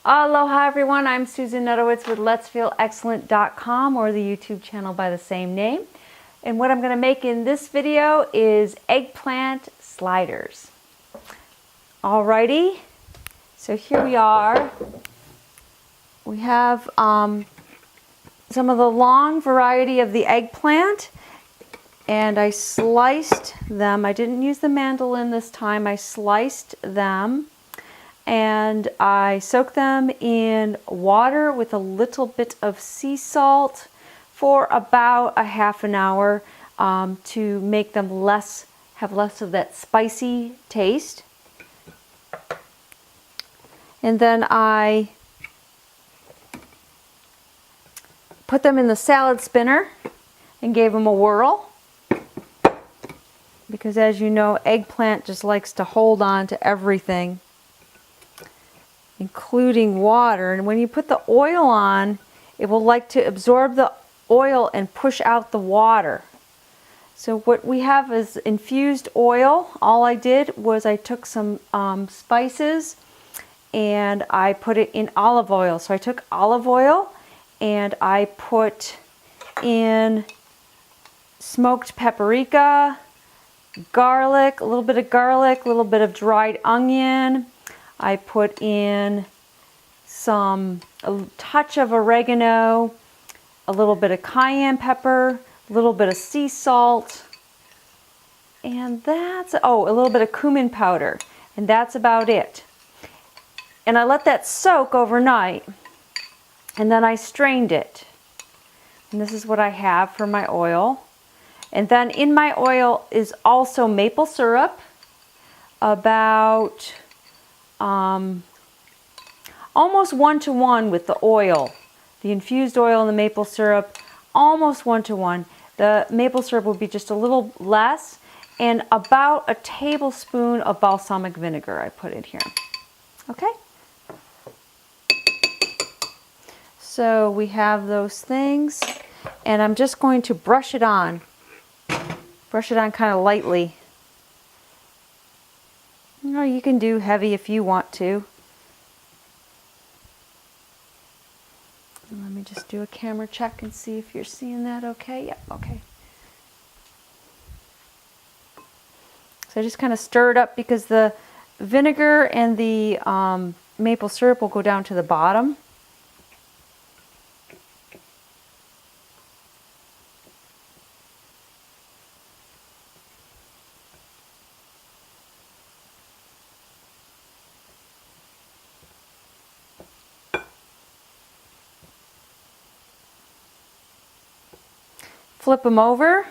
Aloha everyone, I'm Susan Nutowitz with letsfeelexcellent.com or the YouTube channel by the same name. And what I'm going to make in this video is eggplant sliders. Alrighty, so here we are. We have some of the long variety of the eggplant, and I sliced them. I didn't use the mandolin this time. I sliced them and I soaked them in water with a little bit of sea salt for about a half an hour to make them have less of that spicy taste. And then I put them in the salad spinner and gave them a whirl, because as you know, eggplant just likes to hold on to everything, including water. And when you put the oil on, it will like to absorb the oil and push out the water. So what we have is infused oil. All I did was I took some spices and I put it in olive oil. So I took olive oil and I put in smoked paprika, garlic, a little bit of dried onion. I put in a touch of oregano, a little bit of cayenne pepper, a little bit of sea salt, and a little bit of cumin powder, and that's about it. And I let that soak overnight, and then I strained it. And this is what I have for my oil. And then in my oil is also maple syrup, about almost 1-to-1 with the oil. The infused oil and the maple syrup, almost 1-to-1. The maple syrup will be just a little less, and about a tablespoon of balsamic vinegar I put in here. Okay? So we have those things, and I'm just going to brush it on. Brush it on kind of lightly. You can do heavy if you want to. Let me just do a camera check and see if you're seeing that okay. Yep, okay. So I just kind of stir it up because the vinegar and the maple syrup will go down to the bottom. Flip them over.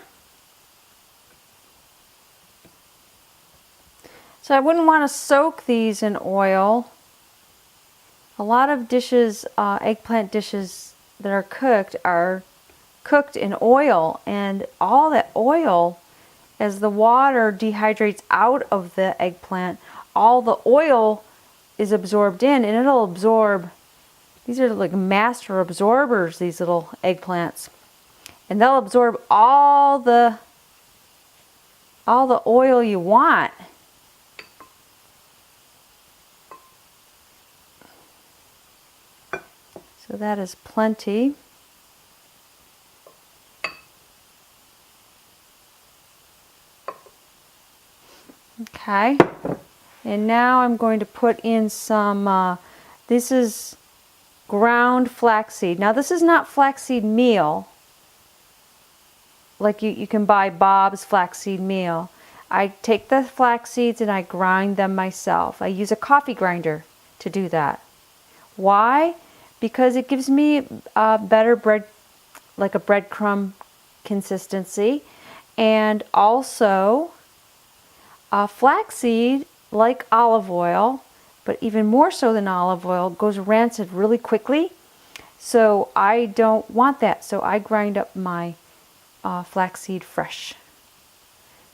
So I wouldn't want to soak these in oil. A lot of dishes, eggplant dishes that are cooked in oil, and all that oil, as the water dehydrates out of the eggplant, all the oil is absorbed in, and it'll absorb. These are like master absorbers, these little eggplants. And they'll absorb all the oil you want. So that is plenty. Okay. And now I'm going to put in some, this is ground flaxseed. Now this is not flaxseed meal. Like you can buy Bob's flaxseed meal. I take the flax seeds and I grind them myself. I use a coffee grinder to do that. Why? Because it gives me a better bread, like a breadcrumb consistency. And also, flaxseed, like olive oil, but even more so than olive oil, goes rancid really quickly. So I don't want that. So I grind up my flaxseed fresh.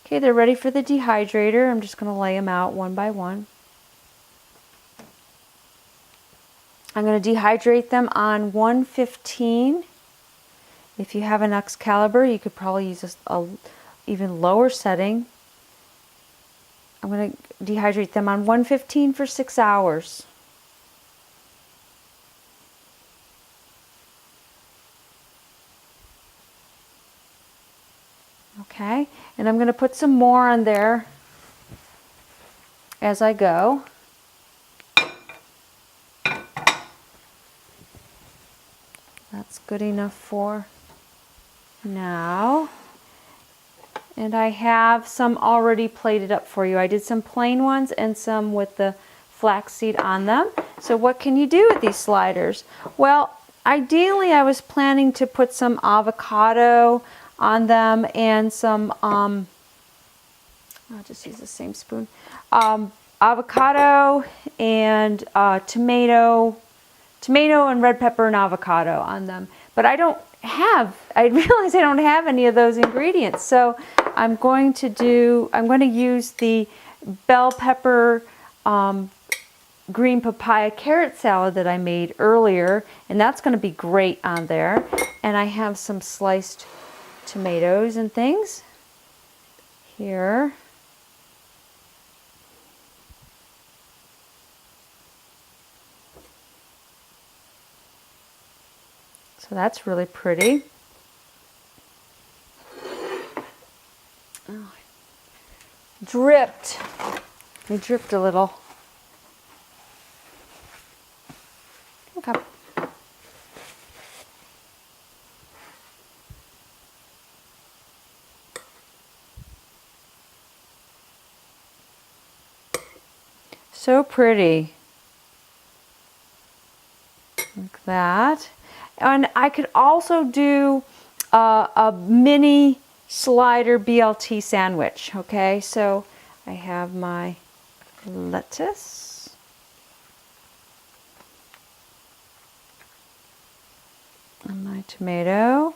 Okay, they're ready for the dehydrator. I'm just going to lay them out one by one. I'm going to dehydrate them on 115. If you have an Excalibur, you could probably use a even lower setting. I'm going to dehydrate them on 115 for 6 hours. Okay, and I'm going to put some more on there as I go. That's good enough for now. And I have some already plated up for you. I did some plain ones and some with the flaxseed on them. So what can you do with these sliders? Well, ideally I was planning to put some avocado on them and some, I'll just use the same spoon, avocado and tomato and red pepper and avocado on them. But I realize I don't have any of those ingredients. So I'm going to use the bell pepper green papaya carrot salad that I made earlier, and that's going to be great on there. And I have some sliced tomatoes and things here. So that's really pretty. Oh, dripped. It dripped a little. Okay. So pretty. Like that. And I could also do a mini slider BLT sandwich, okay? So I have my lettuce. And my tomato.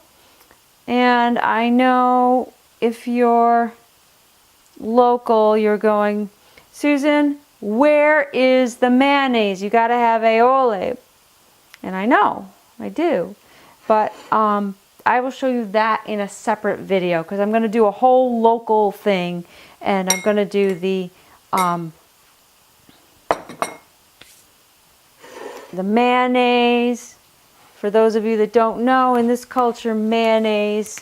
And I know if you're local, you're going, Susan, where is the mayonnaise? You gotta have aioli. And I know. I do, but I will show you that in a separate video because I'm going to do a whole local thing, and I'm going to do the mayonnaise. For those of you that don't know, in this culture, mayonnaise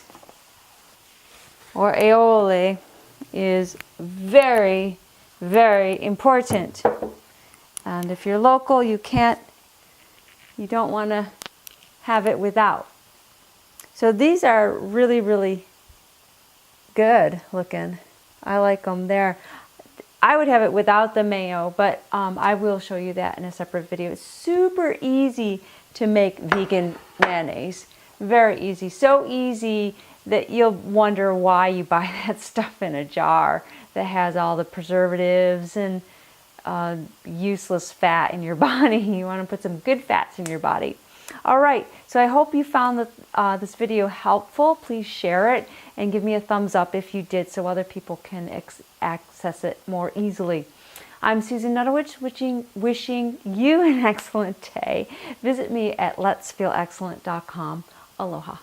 or aioli is very, very important. And if you're local, you don't want to have it without. So these are really, really good looking. I like them there. I would have it without the mayo, but I will show you that in a separate video. It's super easy to make vegan mayonnaise. Very easy. So easy that you'll wonder why you buy that stuff in a jar that has all the preservatives and useless fat in your body. You want to put some good fats in your body. All right, so I hope you found this video helpful. Please share it and give me a thumbs up if you did so other people can access it more easily. I'm Susan Nutowich, wishing you an excellent day. Visit me at letsfeelexcellent.com. Aloha.